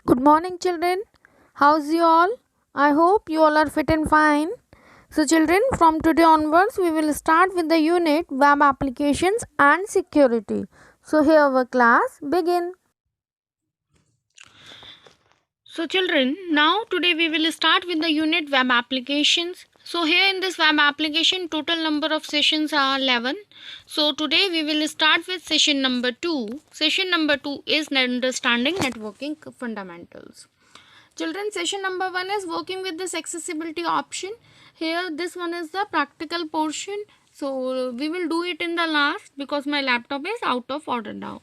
Good morning, children. How's you all? I hope you all are fit and fine. So, children, from today onwards, we will start with the unit Web Applications and Security. So, here our class begin. So, children, now today we will start with the unit Web Applications. So, here in this web application, total number of sessions are 11. So, today we will start with session number 2. Session number 2 is Understanding Networking Fundamentals. Children, session number 1 is working with this accessibility option. Here this one is the practical portion. So we will do it in the last because my laptop is out of order now.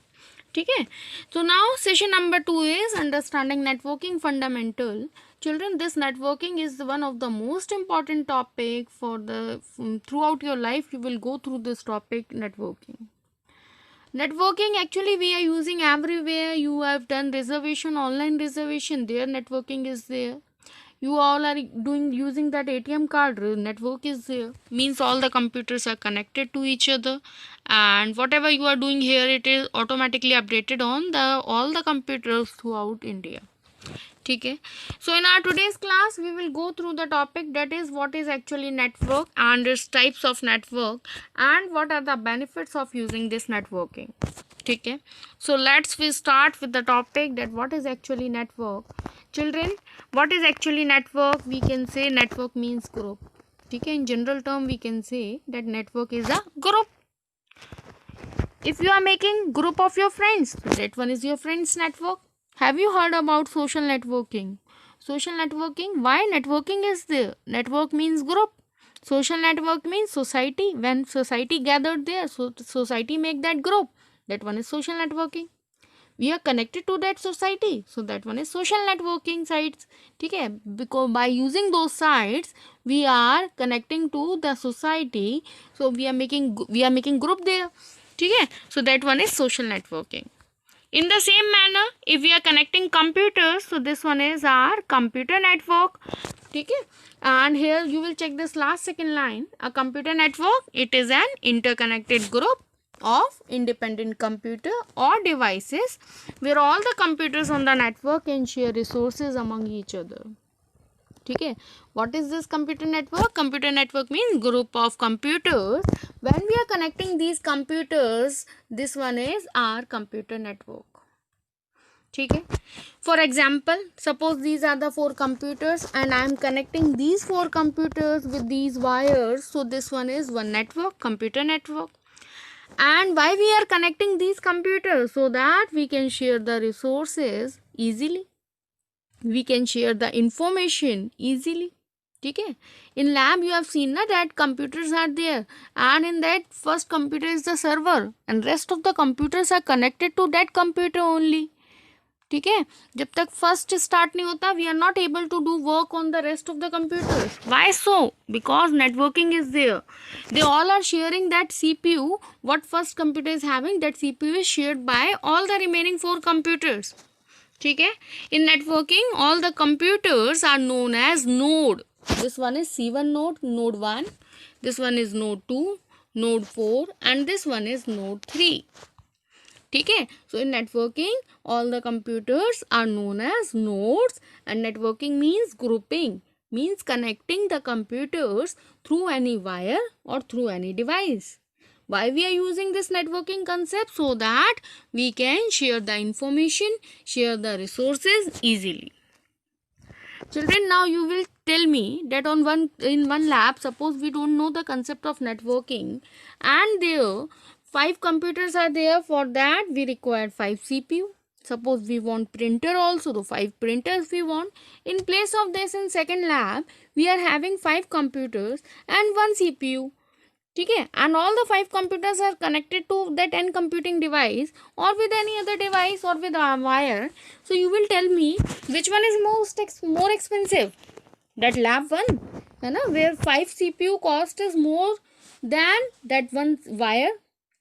Okay. So now session number 2 is understanding networking fundamental. Children, this networking is one of the most important topic for the throughout your life. You will go through this topic, networking. Networking actually we are using everywhere. You have done reservation, online reservation, there networking is there. You all are doing using that ATM card, network is there. Means all the computers are connected to each other, and whatever you are doing here, it is automatically updated on the all the computers throughout India. Okay. So in our today's class we will go through the topic, that is what is actually network and its types of network and what are the benefits of using this networking. Okay. So let's we start with the topic, that what is actually network. Children, what is actually network? We can say network means group. Okay. In general term we can say that network is a group. If you are making group of your friends, that one is your friends network. Have you heard about social networking? Social networking, why networking is there? Network means group. Social network means society. When society gathered there, so society make that group. That one is social networking. We are connected to that society, so that one is social networking sites. Okay, because by using those sites we are connecting to the society, so we are making group there. Okay, so that one is social networking. In the same manner, if we are connecting computers, so this one is our computer network. Okay, and here you will check this last second line. A computer network, it is an interconnected group of independent computer or devices where all the computers on the network can share resources among each other. Okay, what is this computer network? Computer network means group of computers. When we are connecting these computers, this one is our computer network. Okay. For example, suppose these are the 4 computers and I am connecting these 4 computers with these wires. So this one is one network, computer network. And why we are connecting these computers? So that we can share the resources easily. We can share the information easily. Okay. In lab you have seen that computers are there, and in that first computer is the server and rest of the computers are connected to that computer only. ठीक है, जब तक first start नहीं होता we are not able to do work on the rest of the computers. Why so? Because networking is there. They all are sharing that CPU. What first computer is having, that CPU is shared by all the remaining 4 computers. ठीक है. In networking, all the computers are known as node. This one is C1 node, node 1. This one is node 2, node 4, and this one is node 3. ठीक है. So in networking all the computers are known as nodes, and networking means grouping, means connecting the computers through any wire or through any device. Why we are using this networking concept? So that we can share the information, share the resources easily. Children, now you will tell me that in one lab, suppose we don't know the concept of networking, and there 5 computers are there. For that we require 5 CPU. Suppose we want printer also, so 5 printers we want. In place of this, in second lab we are having 5 computers and 1 CPU. Okay, and all the 5 computers are connected to that n computing device or with any other device or with a wire. So you will tell me which one is more expensive. That lab one, where 5 CPU cost is more than that one wire.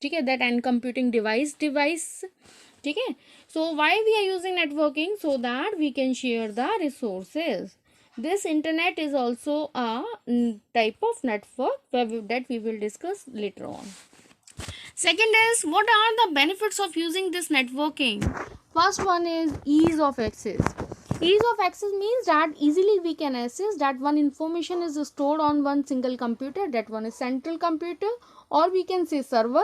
Okay, that n computing device. Okay, so why we are using networking? So that we can share the resources. This internet is also a type of network that we will discuss later on. Second is, what are the benefits of using this networking? First one is ease of access. Ease of access means that easily we can access that one information is stored on one single computer, that one is central computer, or we can say server,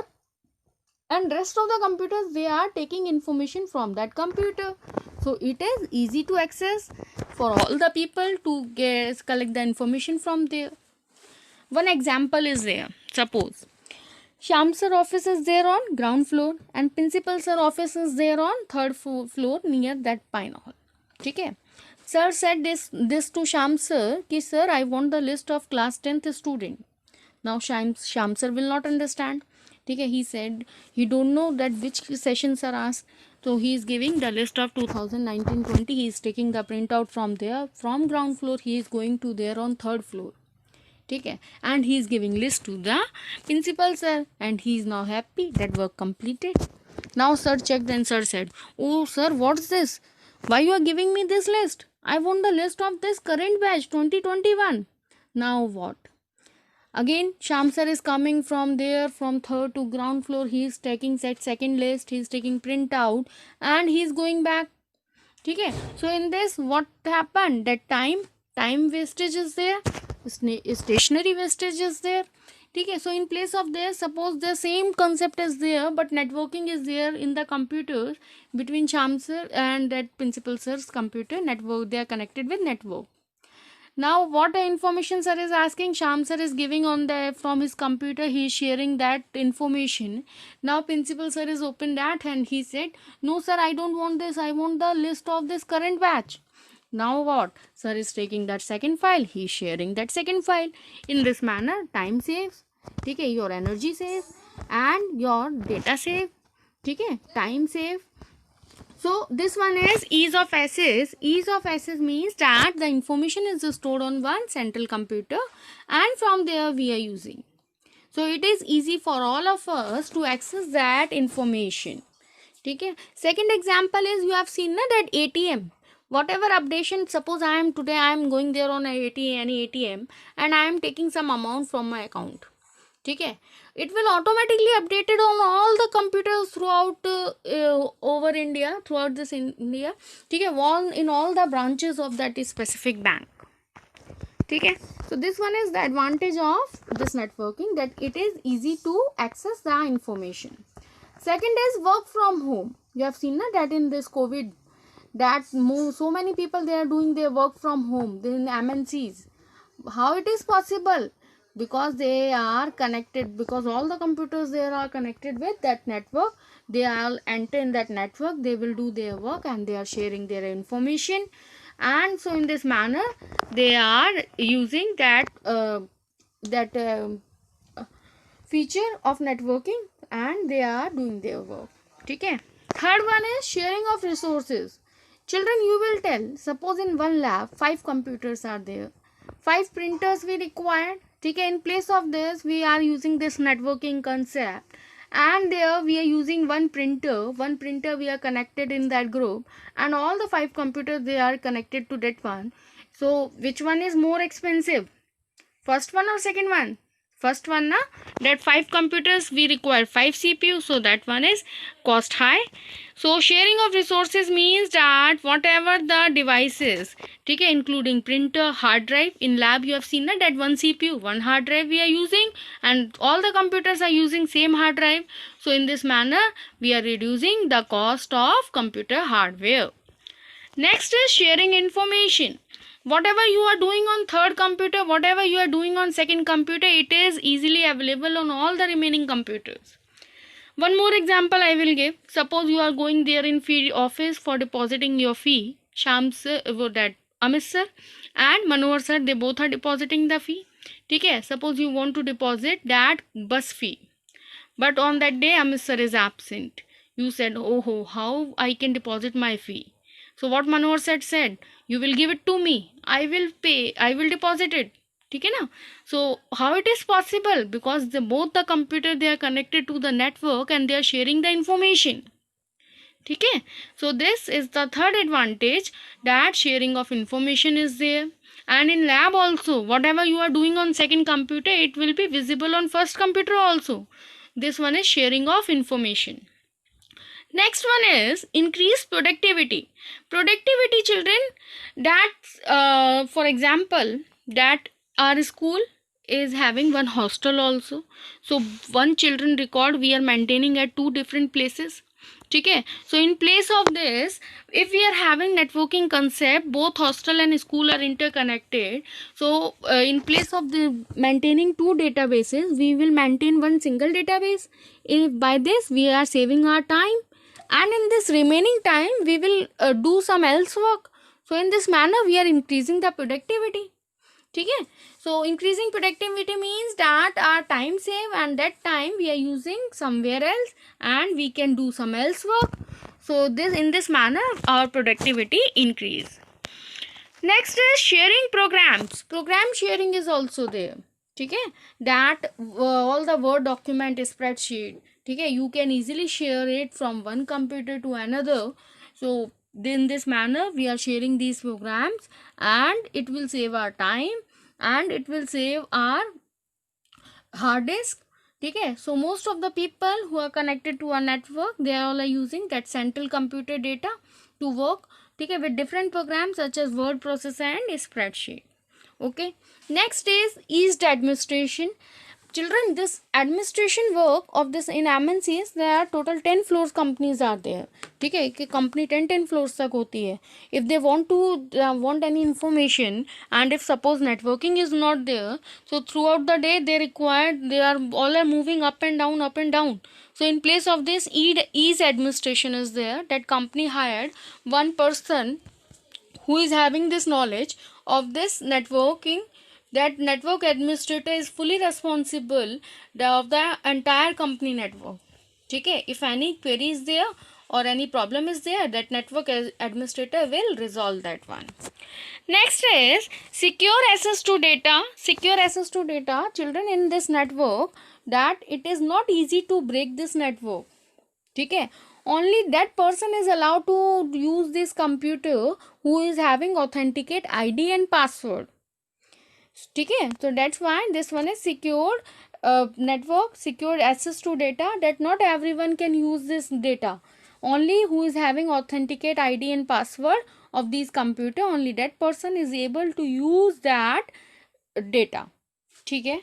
and rest of the computers they are taking information from that computer. So it is easy to access for all the people to collect the information from there. One example is there. Suppose Shyam sir office is there on ground floor and principal sir office is there on third floor near that pine hall. Okay. Sir said this to Shyam sir कि sir I want the list of class 10th student. Now Shyam sir will not understand. Okay, he said he don't know that which sessions are asked. So he is giving the list of 2019-20. He is taking the printout from there. From ground floor he is going to there on third floor. Okay, and he is giving list to the principal sir and he is now happy that work completed. Now sir checked and sir said, oh sir, what's this? Why you are giving me this list? I want the list of this current batch 2021. Now what? Again Shyam sir is coming from there from third to ground floor. He is taking that second list, he is taking print out and he is going back. Okay, so in this what happened? That time wastage is there, stationary wastage is there. Okay, so in place of this, suppose the same concept is there but networking is there in the computers between Shyam sir and that principal sir's computer network. They are connected with network. Now what the information sir is asking, Shyam sir is giving on the from his computer, he is sharing that information. Now principal sir is open that and he said, no sir, I don't want this, I want the list of this current batch. Now what? Sir is taking that second file, he is sharing that second file. In this manner time saves, okay, your energy saves and your data save, okay, time save. So this one is ease of access. Ease of access means that the information is stored on one central computer and from there we are using. So it is easy for all of us to access that information. Okay. Second example is, you have seen that ATM. Whatever updation, suppose I am going there on any ATM and I am taking some amount from my account. Okay, it will automatically updated on all the computers throughout over India, throughout this India. Okay, in all the branches of that specific bank. Okay, so this one is the advantage of this networking, that it is easy to access the information. Second is work from home. You have seen that in this COVID, that so many people they are doing their work from home in MNCs. How it is possible? Because they are connected, because all the computers there are connected with that network. They all enter in that network, they will do their work and they are sharing their information. And so in this manner they are using that feature of networking and they are doing their work. Okay. Third one is sharing of resources. Children, you will tell, suppose in one lab 5 computers are there, 5 printers we required. Okay, in place of this we are using this networking concept and there we are using one printer we are connected in that group and all the 5 computers they are connected to that one. So which one is more expensive, first one or second one? First one na, that 5 computers we require 5 CPUs, so that one is cost high. So sharing of resources means that whatever the devices, okay, including printer, hard drive, in lab you have seen that one CPU, one hard drive we are using and all the computers are using same hard drive. So in this manner we are reducing the cost of computer hardware. Next is sharing information. Whatever you are doing on third computer, whatever you are doing on second computer, it is easily available on all the remaining computers. One more example I will give. Suppose you are going there in fee office for depositing your fee. Shyam sir, that Amit sir and Manohar sir, they both are depositing the fee. Okay, suppose you want to deposit that bus fee, but on that day Amit sir is absent. You said, oh, how I can deposit my fee? So what Manohar said, you will give it to me, I will pay, I will deposit it. Okay, na? So how it is possible? Because both the computer they are connected to the network and they are sharing the information. Okay, so this is the third advantage, that sharing of information is there. And in lab also, whatever you are doing on second computer, it will be visible on first computer also. This one is sharing of information. Next one is increased productivity. Productivity, children, that for example, that our school is having one hostel also. So one children record we are maintaining at two different places. Okay, so in place of this, if we are having networking concept, both hostel and school are interconnected. So in place of the maintaining two databases, we will maintain one single database. If by this we are saving our time, and in this remaining time we will do some else work. So in this manner we are increasing the productivity. Okay, so increasing productivity means that our time save, and that time we are using somewhere else and we can do some else work. So this, in this manner, our productivity increase. Next is sharing programs. Program sharing is also there. Okay, that all the Word document is spreadsheet. Okay, you can easily share it from one computer to another. So in this manner we are sharing these programs, and it will save our time and it will save our hard disk. Okay, so most of the people who are connected to a network, they all are using that central computer data to work, okay, with different programs such as word processor and spreadsheet. Okay, next is eased administration. Children, this administration work of this in MNCs, there are total 10 floors companies are there. ठीक है, कि company 10 floors तक होती है. If they want to want any information, and if suppose networking is not there, so throughout the day they are all moving up and down. So in place of this, ease administration is there. That company hired one person who is having this knowledge of this networking. That network administrator is fully responsible of the entire company network. Okay, if any query is there or any problem is there, that network administrator will resolve that one. Next is secure access to data. Secure access to data, children, in this network, that it is not easy to break this network. Okay, only that person is allowed to use this computer who is having authenticate ID and password. Okay, so that's why this one is secured network, secured access to data, that not everyone can use this data. Only who is having authenticate ID and password of this computer, only that person is able to use that data. Okay.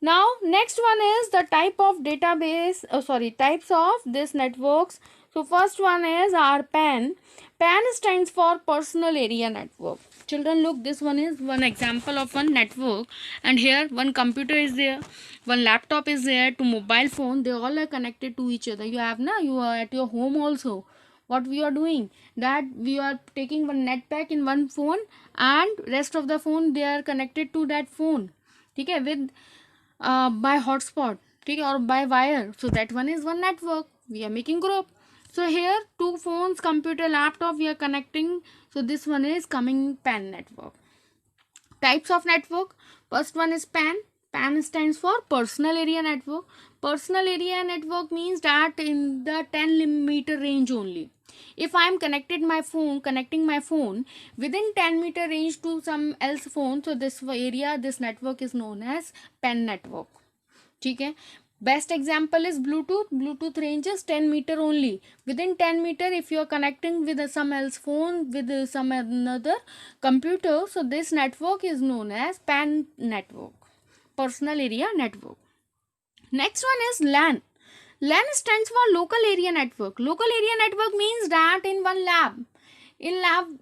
Now next one is the type of database, types of this networks. So first one is our PAN. PAN stands for personal area network. Children, look, this one is one example of one network, and here one computer is there, one laptop is there, two mobile phone, they all are connected to each other. You have you are at your home also. What we are doing, that we are taking one net pack in one phone, and rest of the phone they are connected to that phone. Okay, with by hotspot, okay, or by wire. So that one is one network. We are making group. So here two phones, computer, laptop, we are connecting. So this one is coming PAN network. Types of network. First one is PAN. PAN stands for personal area network. Personal area network means that in the 10 meter range only. If I am connecting my phone within 10 meter range to some else phone, so this area, this network is known as PAN network. Okay. Best example is Bluetooth. Bluetooth range is 10 meter only. Within 10 meter, if you are connecting with some else phone, with some another computer, so this network is known as PAN network, personal area network. Next one is LAN. LAN stands for local area network. Local area network means that in one lab,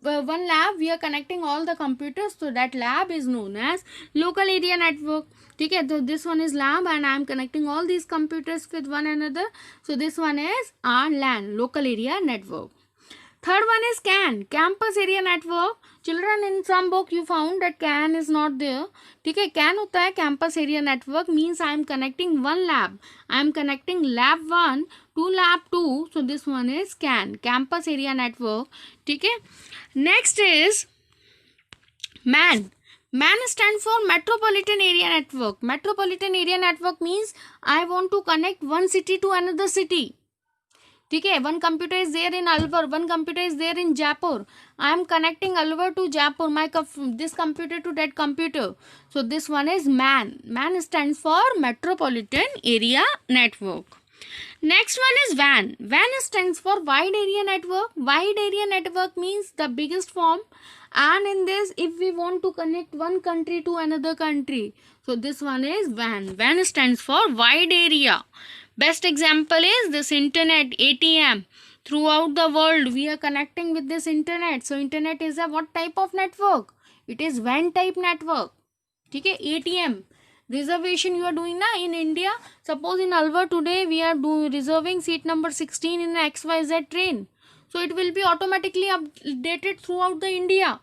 one lab we are connecting all the computers, so that lab is known as local area network. Okay, so this one is lab and I am connecting all these computers with one another, so this one is our LAN, local area network. Third one is CAN, campus area network. Children, in some book you found that CAN is not there. Okay, CAN होता है campus area network, means I am connecting one lab. I am connecting lab 1 to lab 2. So this one is CAN, campus area network. Okay. Next is MAN. MAN stands for Metropolitan Area Network. Metropolitan Area Network means I want to connect one city to another city. ठीक है. One computer is there in Alwar, one computer is there in Jaipur. I am connecting Alwar to Jaipur, this computer to that computer. So this one is MAN. MAN stands for Metropolitan Area Network. Next one is WAN. WAN stands for Wide Area Network. Wide Area Network means the biggest form. And in this, if we want to connect one country to another country, so this one is WAN. WAN stands for Wide Area. Best example is this internet, ATM. Throughout the world, we are connecting with this internet. So internet is a what type of network? It is WAN type network. Okay, ATM. Reservation you are doing na in India. Suppose in Alwar today we are reserving seat number 16 in an XYZ train. So it will be automatically updated throughout the India.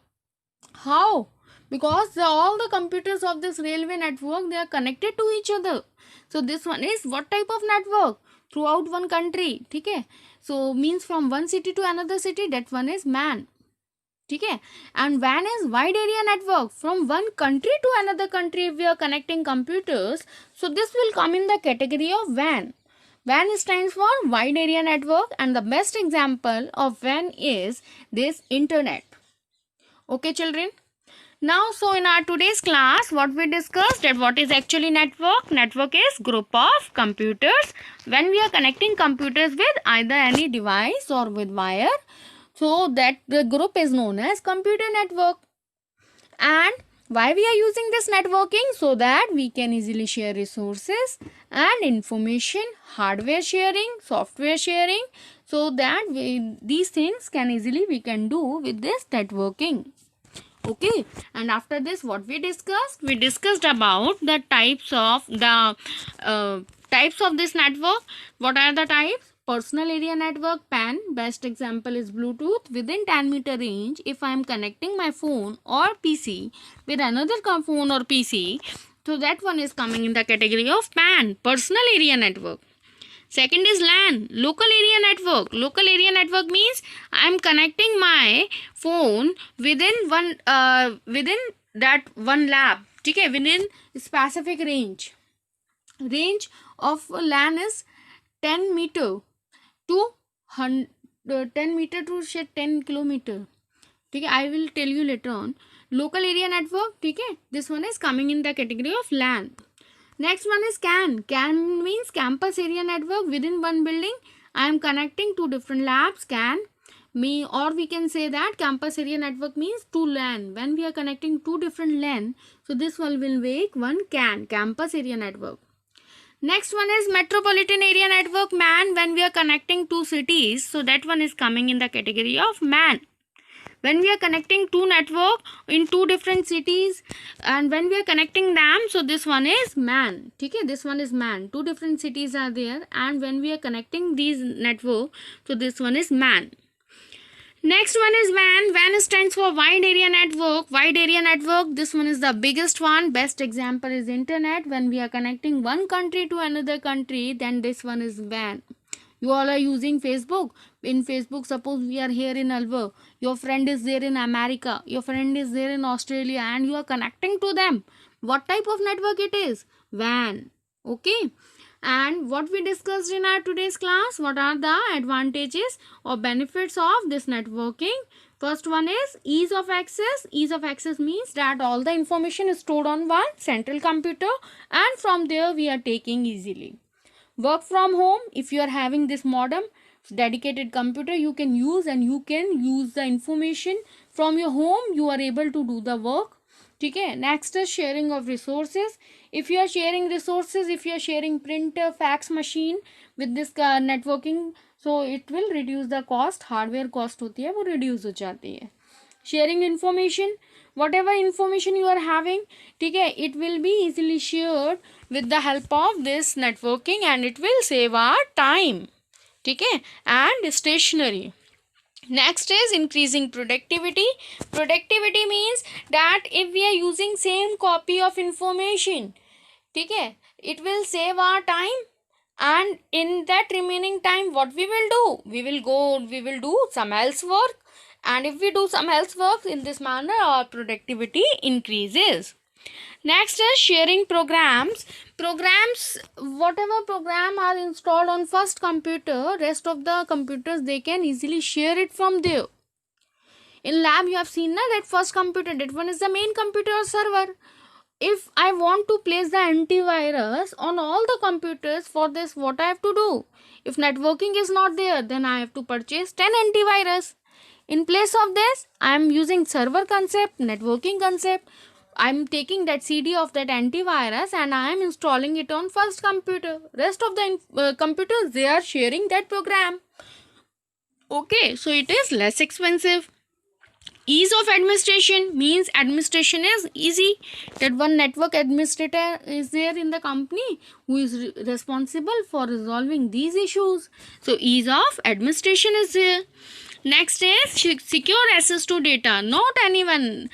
How? Because all the computers of this railway network, they are connected to each other. So this one is what type of network? Throughout one country. Okay? So means from one city to another city, that one is MAN. Okay? And WAN is wide area network. From one country to another country, if we are connecting computers, so this will come in the category of WAN. WAN stands for wide area network, and the best example of WAN is this internet. Okay, children? Now, so in our today's class, what we discussed, that what is actually network? Network is group of computers. When we are connecting computers with either any device or with wire, so that the group is known as computer network. And why we are using this networking? So that we can easily share resources and information, hardware sharing, software sharing, so that these things can easily we can do with this networking. Okay, and after this, what we discussed? We discussed about the types of this network. What are the types? Personal area network, PAN. Best example is Bluetooth. Within 10-meter range, if I am connecting my phone or PC with another phone or PC, so that one is coming in the category of PAN, personal area network. Second is LAN, local area network. Local area network means I am connecting my phone within that one lab. Okay, within specific range. Range of LAN is 10 meter to 10 meter to 10 kilometer. Okay, I will tell you later on. Local area network. Okay, this one is coming in the category of LAN. Next one is CAN. CAN means campus area network. Within one building, I am connecting two different labs. CAN. Or we can say that campus area network means two LAN. When we are connecting two different LAN, so this one will make one CAN, campus area network. Next one is metropolitan area network, MAN. When we are connecting two cities, so that one is coming in the category of MAN. When we are connecting two network in two different cities, and when we are connecting them, so this one is MAN. Okay, this one is MAN. Two different cities are there, and when we are connecting these network, so this one is MAN. Next one is WAN. WAN stands for wide area network. Wide area network, this one is the biggest one. Best example is internet. When we are connecting one country to another country, then this one is WAN. You all are using Facebook. In Facebook, suppose we are here in Alwar, your friend is there in America, your friend is there in Australia, and you are connecting to them. What type of network it is? WAN. Okay. And what we discussed in our today's class, what are the advantages or benefits of this networking? First one is ease of access. Ease of access means that all the information is stored on one central computer, and from there we are taking easily. Work from home. If you are having this modem, dedicated computer, you can use, and you can use the information from your home. You are able to do the work. Okay. Next is sharing of resources. If you are sharing resources, if you are sharing printer, fax machine with this networking, so it will reduce the cost. Hardware cost होती है वो reduce हो जाती है. Sharing information, whatever information you are having, okay, it will be easily shared with the help of this networking, and it will save our time, okay, and stationery. Next is increasing productivity. Productivity means that if we are using same copy of information, okay, it will save our time, and in that remaining time, what we will do? We will do some else work, and if we do some else work in this manner, our productivity increases. Next is sharing programs. Programs, whatever program are installed on first computer, rest of the computers they can easily share it from there. In lab you have seen that first computer, that one is the main computer or server. If I want to place the antivirus on all the computers, for this what I have to do? If networking is not there, then I have to purchase 10 antivirus. In place of this, I am using server concept, networking concept. I am taking that CD of that antivirus and I am installing it on first computer. Rest of the computers, they are sharing that program. Okay, so it is less expensive. Ease of administration means administration is easy. That one network administrator is there in the company who is responsible for resolving these issues. So ease of administration is there. Next is secure access to data. Anyone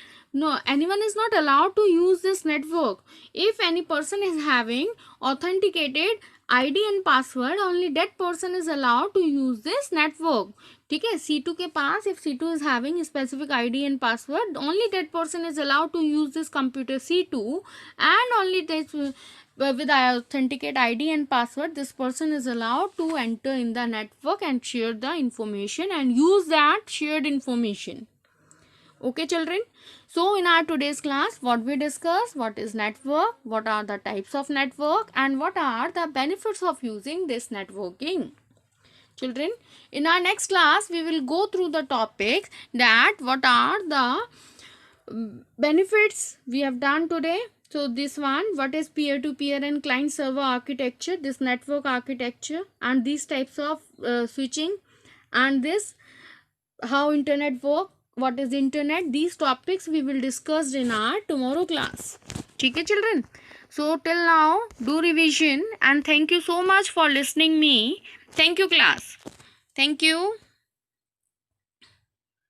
is not allowed to use this network. If any person is having authenticated ID and password, only that person is allowed to use this network. ठीक है, C2 के पास, if C2 is having a specific ID and password, only that person is allowed to use this computer C2, and only this with authenticate ID and password, this person is allowed to enter in the network and share the information and use that shared information. Okay children, so in our today's class, what we discuss, what is network, what are the types of network, and what are the benefits of using this networking. Children, in our next class we will go through the topics that what are the benefits we have done today. So this one, what is peer-to-peer and client server architecture, this network architecture, and these types of switching, and this how internet work, what is internet, these topics we will discuss in our tomorrow class. Okay children, so till now do revision, and thank you so much for listening me. Thank you class. Thank you.